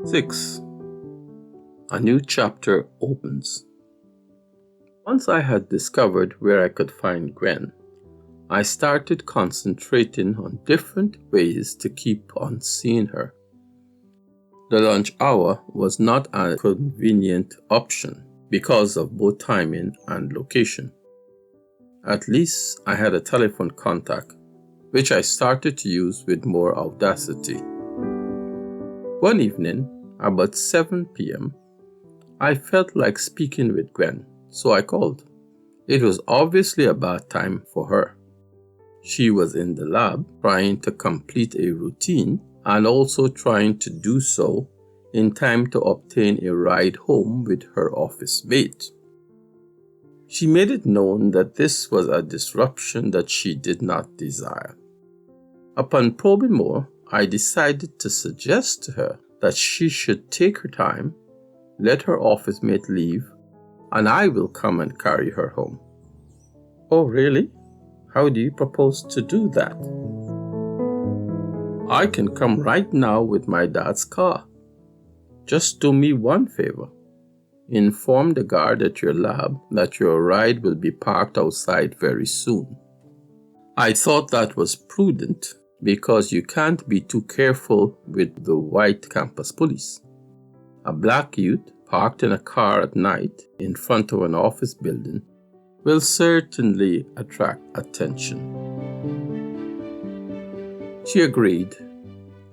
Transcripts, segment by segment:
6. A new chapter opens. Once I had discovered where I could find Gwen, I started concentrating on different ways to keep on seeing her. The lunch hour was not a convenient option because of both timing and location. At least I had a telephone contact, which I started to use with more audacity. One evening, about 7 p.m., I felt like speaking with Gwen, so I called. It was obviously a bad time for her. She was in the lab trying to complete a routine and also trying to do so in time to obtain a ride home with her office mate. She made it known that this was a disruption that she did not desire. Upon probing more, I decided to suggest to her that she should take her time, let her office mate leave, and I will come and carry her home. Oh, really? How do you propose to do that? I can come right now with my dad's car. Just do me one favor. Inform the guard at your lab that your ride will be parked outside very soon. I thought that was prudent because you can't be too careful with the white campus police. A black youth parked in a car at night in front of an office building will certainly attract attention. She agreed,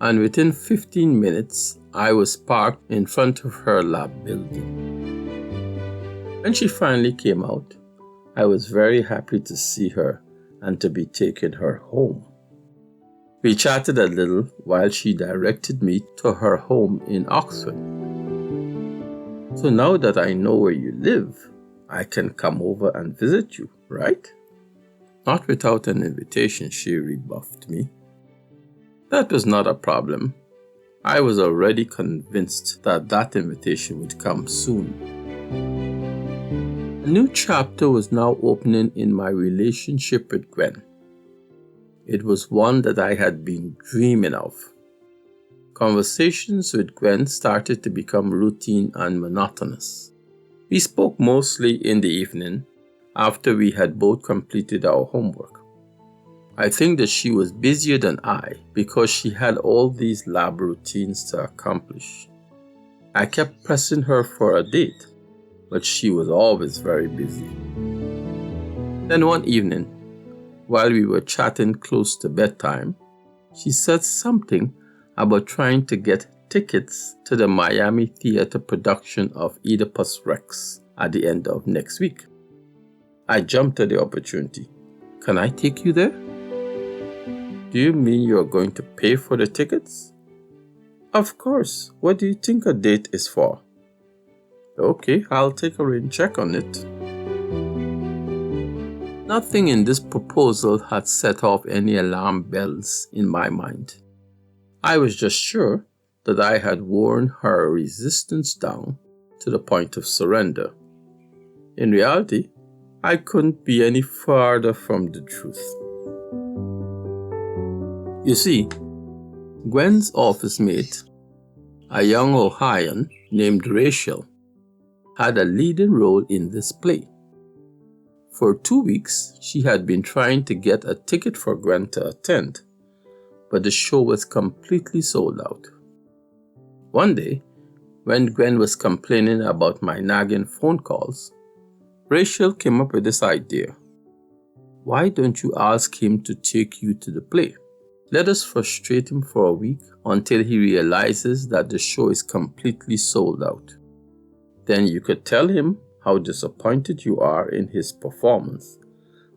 and within 15 minutes, I was parked in front of her lab building. When she finally came out, I was very happy to see her and to be taking her home. We chatted a little while she directed me to her home in Oxford. So now that I know where you live, I can come over and visit you, right? Not without an invitation, she rebuffed me. That was not a problem. I was already convinced that that invitation would come soon. A new chapter was now opening in my relationship with Gwen. It was one that I had been dreaming of. Conversations with Gwen started to become routine and monotonous. We spoke mostly in the evening after we had both completed our homework. I think that she was busier than I because she had all these lab routines to accomplish. I kept pressing her for a date, but she was always very busy. Then one evening, while we were chatting close to bedtime, she said something about trying to get tickets to the Miami theater production of Oedipus Rex at the end of next week. I jumped at the opportunity. Can I take you there? Do you mean you're going to pay for the tickets? Of course. What do you think a date is for? Okay, I'll take a rain check on it. Nothing in this proposal had set off any alarm bells in my mind. I was just sure that I had worn her resistance down to the point of surrender. In reality, I couldn't be any farther from the truth. You see, Gwen's office mate, a young Ohioan named Rachel, had a leading role in this play. For 2 weeks, she had been trying to get a ticket for Gwen to attend, but the show was completely sold out. One day, when Gwen was complaining about my nagging phone calls, Rachel came up with this idea. Why don't you ask him to take you to the play? Let us frustrate him for a week until he realizes that the show is completely sold out. Then you could tell him how disappointed you are in his performance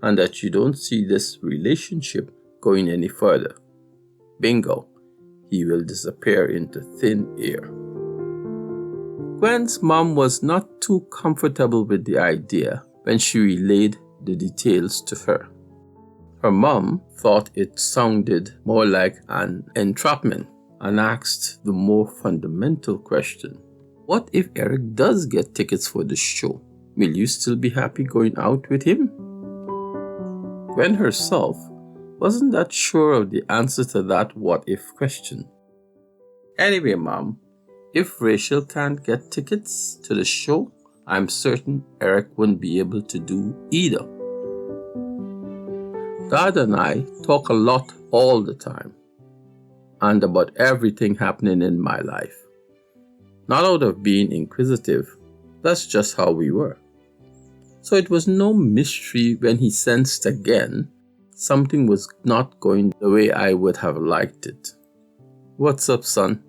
and that you don't see this relationship going any further. Bingo, he will disappear into thin air. Gwen's mom was not too comfortable with the idea when she relayed the details to her. Her mom thought it sounded more like an entrapment and asked the more fundamental question. What if Eric does get tickets for the show? Will you still be happy going out with him? Gwen herself wasn't that sure of the answer to that what if question. Anyway, Mom, If Rachel can't get tickets to the show, I'm certain Eric wouldn't be able to do either. Dad and I talk a lot all the time, and about everything happening in my life. Not out of being inquisitive, that's just how we were. So it was no mystery when he sensed again something was not going the way I would have liked it. "What's up, son?"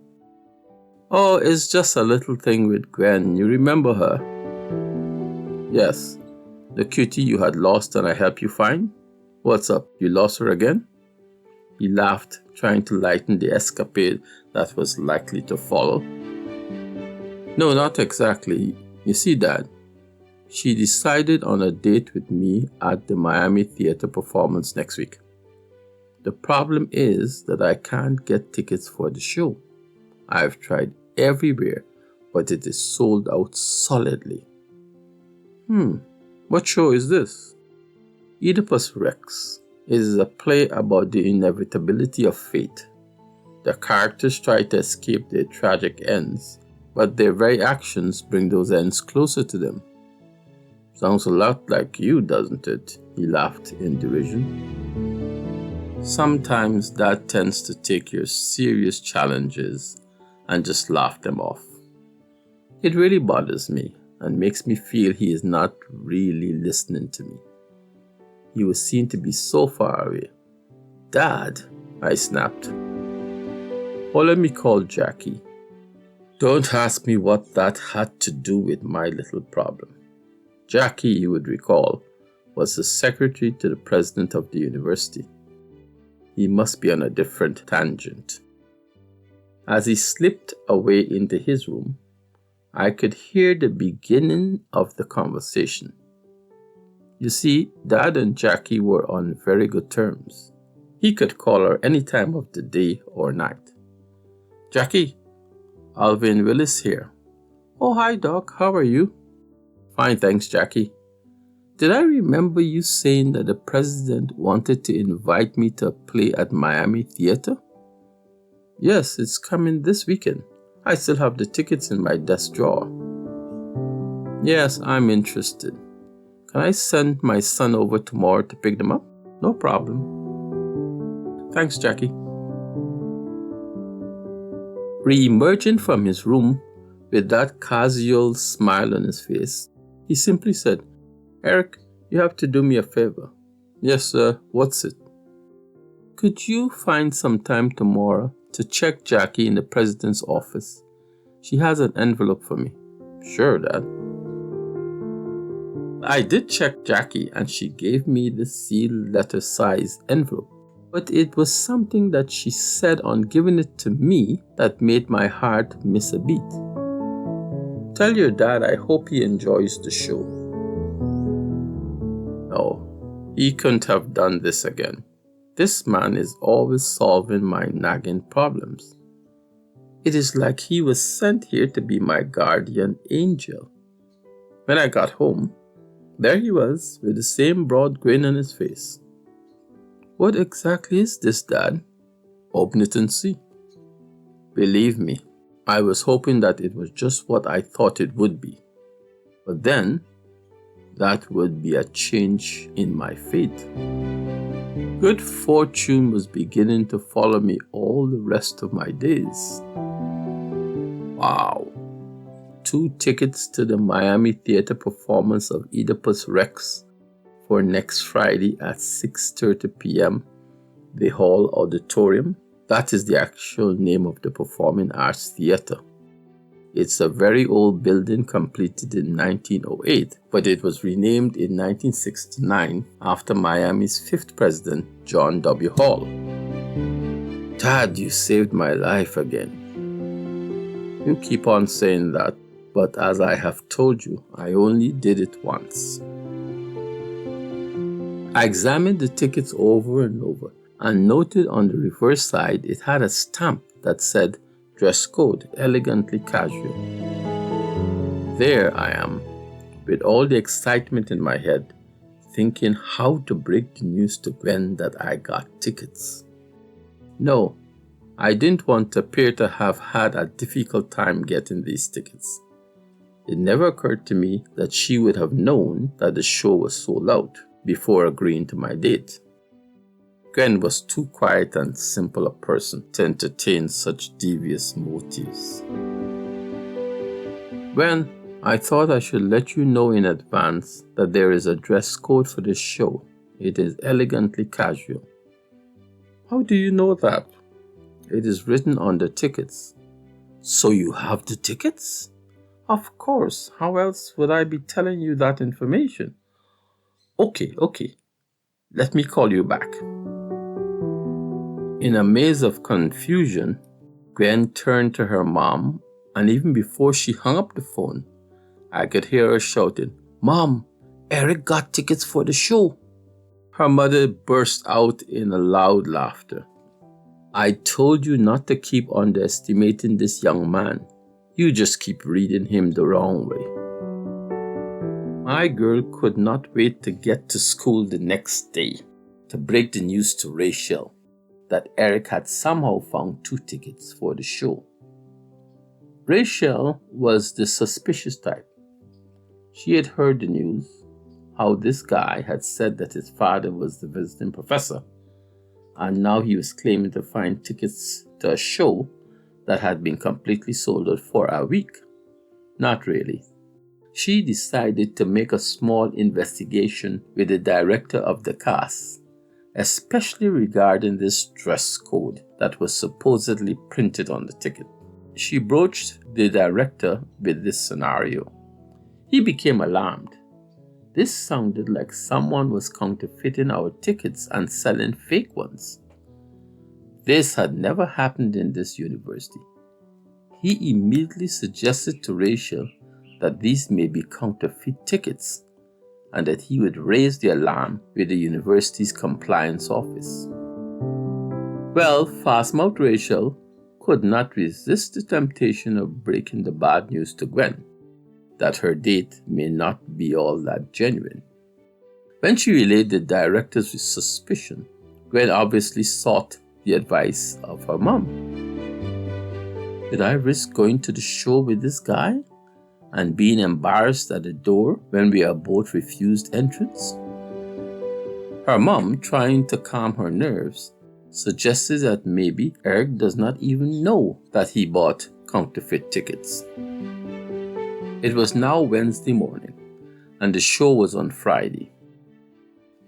"Oh, it's just a little thing with Gwen. You remember her?" "Yes, the cutie you had lost and I helped you find. What's up? You lost her again?" He laughed, trying to lighten the escapade that was likely to follow. "No, not exactly. You see, Dad, she decided on a date with me at the Miami theater performance next week. The problem is that I can't get tickets for the show. I've tried everywhere, but it is sold out solidly." What show is this?" "Oedipus Rex. It is a play about the inevitability of fate. The characters try to escape their tragic ends, but their very actions bring those ends closer to them." "Sounds a lot like you, doesn't it?" He laughed in derision. Sometimes Dad tends to take your serious challenges and just laugh them off. It really bothers me and makes me feel he is not really listening to me. He was seen to be so far away. "Dad," I snapped. "Oh, let me call Jackie." Don't ask me what that had to do with my little problem. Jackie, you would recall, was the secretary to the president of the university. He must be on a different tangent. As he slipped away into his room, I could hear the beginning of the conversation. You see, Dad and Jackie were on very good terms. He could call her any time of the day or night. "Jackie, Alvin Willis here." "Oh, hi, Doc. How are you?" "Fine, thanks, Jackie. Did I remember you saying that the president wanted to invite me to a play at Miami Theater?" "Yes, it's coming this weekend. I still have the tickets in my desk drawer." "Yes, I'm interested. Can I send my son over tomorrow to pick them up?" "No problem." "Thanks, Jackie." Re-emerging from his room with that casual smile on his face, he simply said, "Eric, you have to do me a favor." "Yes, sir. What's it?" "Could you find some time tomorrow to check Jackie in the president's office? She has an envelope for me." "Sure, Dad." I did check Jackie and she gave me the sealed letter-sized envelope. But it was something that she said on giving it to me that made my heart miss a beat. "Tell your dad I hope he enjoys the show." No, he couldn't have done this again. This man is always solving my nagging problems. It is like he was sent here to be my guardian angel. When I got home, there he was with the same broad grin on his face. "What exactly is this, Dad?" "Open it and see." Believe me, I was hoping that it was just what I thought it would be. But then, that would be a change in my fate. Good fortune was beginning to follow me all the rest of my days. Wow. 2 tickets to the Miami Theater performance of Oedipus Rex for next Friday at 6:30 p.m. The Hall Auditorium. That is the actual name of the Performing Arts Theater. It's a very old building completed in 1908, but it was renamed in 1969 after Miami's 5th president, John W. Hall. Dad, you saved my life again. You keep on saying that, but as I have told you, I only did it once. I examined the tickets over and over and noted on the reverse side it had a stamp that said dress code, elegantly casual. There I am, with all the excitement in my head, thinking how to break the news to Gwen that I got tickets. No, I didn't want to appear to have had a difficult time getting these tickets. It never occurred to me that she would have known that the show was sold out before agreeing to my date. Gwen was too quiet and simple a person to entertain such devious motives. Gwen, I thought I should let you know in advance that there is a dress code for this show. It is elegantly casual. How do you know that? It is written on the tickets. So you have the tickets? Of course. How else would I be telling you that information? Okay. Let me call you back. In a maze of confusion, Gwen turned to her mom, and even before she hung up the phone, I could hear her shouting, "Mom, Eric got tickets for the show." Her mother burst out in a loud laughter. "I told you not to keep underestimating this young man. You just keep reading him the wrong way." My girl could not wait to get to school the next day to break the news to Rachel that Eric had somehow found 2 tickets for the show. Rachel was the suspicious type. She had heard the news, how this guy had said that his father was the visiting professor, and now he was claiming to find tickets to a show that had been completely sold out for a week. Not really. She decided to make a small investigation with the director of the cast, especially regarding this dress code that was supposedly printed on the ticket. She broached the director with this scenario. He became alarmed. This sounded like someone was counterfeiting our tickets and selling fake ones. This had never happened in this university. He immediately suggested to Rachel that these may be counterfeit tickets and that he would raise the alarm with the university's compliance office. Well, fast-mouthed Rachel could not resist the temptation of breaking the bad news to Gwen, that her date may not be all that genuine. When she relayed the director's suspicion, Gwen obviously sought the advice of her mom. Did I risk going to the show with this guy and being embarrassed at the door when we are both refused entrance? Her mom, trying to calm her nerves, suggested that maybe Eric does not even know that he bought counterfeit tickets. It was now Wednesday morning, and the show was on Friday.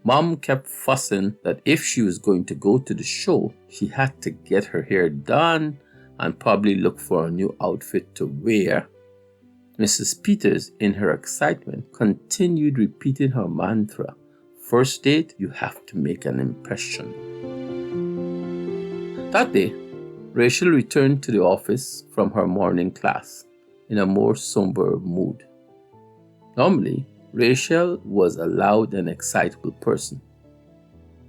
Mom kept fussing that if she was going to go to the show, she had to get her hair done and probably look for a new outfit to wear. Mrs. Peters, in her excitement, continued repeating her mantra, "First date, you have to make an impression." That day, Rachel returned to the office from her morning class in a more somber mood. Normally, Rachel was a loud and excitable person,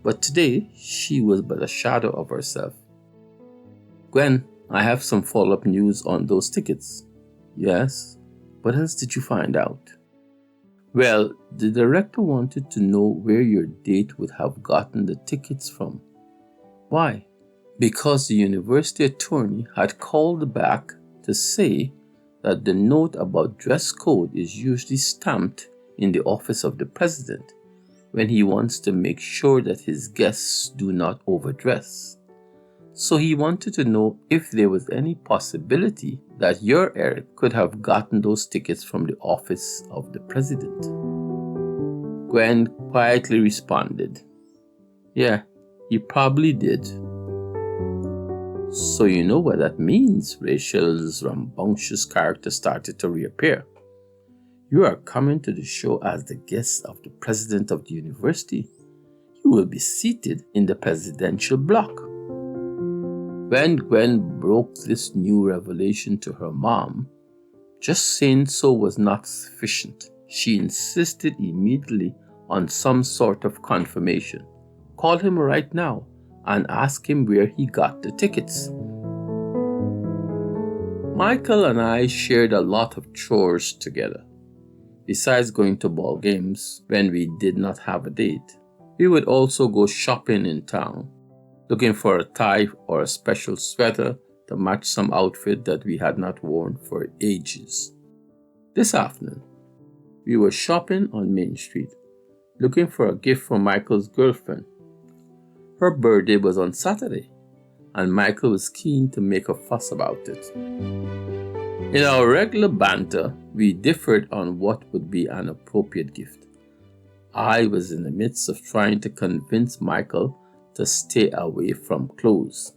but today she was but a shadow of herself. "Gwen, I have some follow-up news on those tickets." "Yes? What else did you find out?" "Well, the director wanted to know where your date would have gotten the tickets from." "Why?" "Because the university attorney had called back to say that the note about dress code is usually stamped in the office of the president when he wants to make sure that his guests do not overdress. So he wanted to know if there was any possibility that your Eric could have gotten those tickets from the office of the president." Gwen quietly responded, "Yeah, he probably did." "So you know what that means," Rachel's rambunctious character started to reappear. "You are coming to the show as the guest of the president of the university. You will be seated in the presidential block." When Gwen broke this new revelation to her mom, just saying so was not sufficient. She insisted immediately on some sort of confirmation. "Call him right now and ask him where he got the tickets." Michael and I shared a lot of chores together. Besides going to ball games when we did not have a date, we would also go shopping in town. looking for a tie or a special sweater to match some outfit that we had not worn for ages. This afternoon, we were shopping on Main Street, looking for a gift for Michael's girlfriend. Her birthday was on Saturday, and Michael was keen to make a fuss about it. In our regular banter, we differed on what would be an appropriate gift. I was in the midst of trying to convince Michael to stay away from clothes.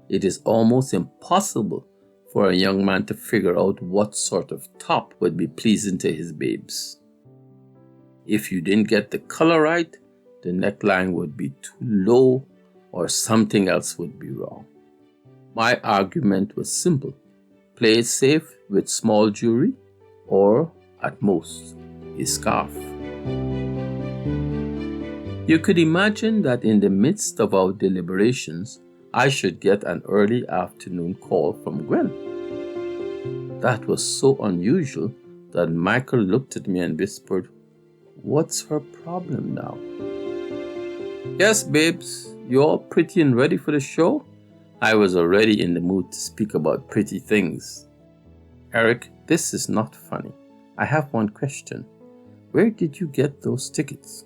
It is almost impossible for a young man to figure out what sort of top would be pleasing to his babes. If you didn't get the color right, the neckline would be too low or something else would be wrong. My argument was simple. Play it safe with small jewelry or, at most, a scarf. You could imagine that in the midst of our deliberations, I should get an early afternoon call from Gwen. That was so unusual that Michael looked at me and whispered, "What's her problem now?" "Yes, babes, you all pretty and ready for the show?" I was already in the mood to speak about pretty things. "Eric, this is not funny. I have one question. Where did you get those tickets?"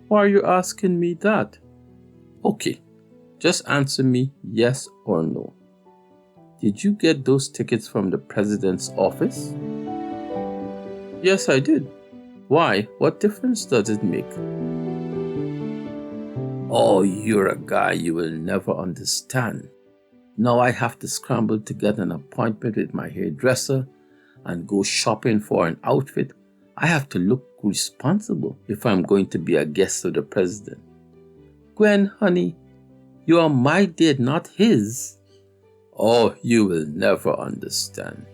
"Why are you asking me that?" "Okay, just answer me yes or no. Did you get those tickets from the president's office?" "Yes, I did." "Why? What difference does it make?" "Oh, you're a guy you will never understand. Now I have to scramble to get an appointment with my hairdresser and go shopping for an outfit. I have to look responsible if I'm going to be a guest of the president." "Gwen, honey, you are my date, not his." "Oh, you will never understand.